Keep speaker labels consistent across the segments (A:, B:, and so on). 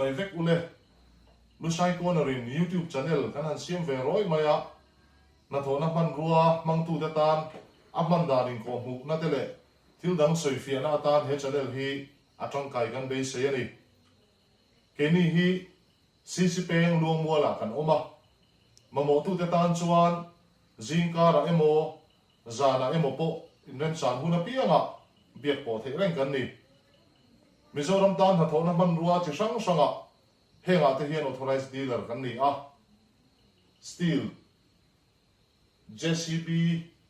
A: bai vek ule lu sai cornerin YouTube channel kan han siam ve roi maya na thona man ruwa mang tu ta tan aman darin ko mu na tele thil dang soi fia na tan he channel hi atang kai kan be se ani keni hi sisi peng luang muala kan oma mamo tu ta tan chuan zingka ra emo zana emo po inrem san huna pianga biak po the reng kan ni Mizoram tan ha thona man ruwa chi sang sanga henga te hian authorized dealer kan ni a steel JCB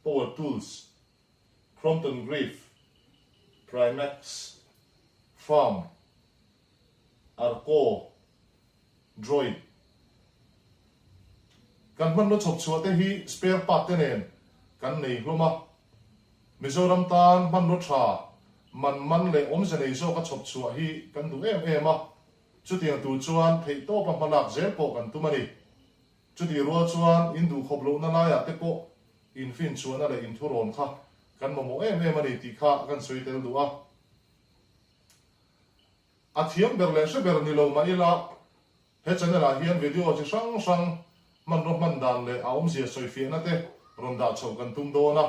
A: Power Tools Crompton Grief Primax Farm Arco Droid kan man no chok chua te hi spare part te nen kan nei hloma Mizoram tan man no tha man le om se nei zo ka chok chua hi kan du em a chu tiang tu chuan thei to pa malak zel po kan tu mani chu ti ro chuan in du khop lo na la ya te po in fin chuan ala in thuron kha kan mo em ani ti kha kan soi tel du a thiam ber le se ber ni lo ma ila he channel a hian video chi sang man ro man dan le a om zia soi fi na te ron da chau kan tum do na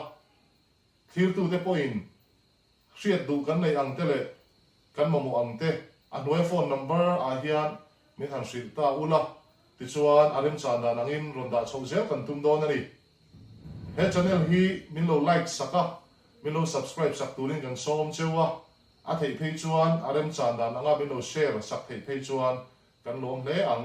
A: thir tu te po in riat du kan nei ang te le kan mo ang te a noi phone number a hian mi han sil ta ula ti chuan arim chan dan angin ron da chau zel kan tum do na ni he channel hi min lo like saka min lo subscribe sak turin kan som chewa a thei phei chuan arim chan dan anga min lo share sak thei phei chuan kan lom le ang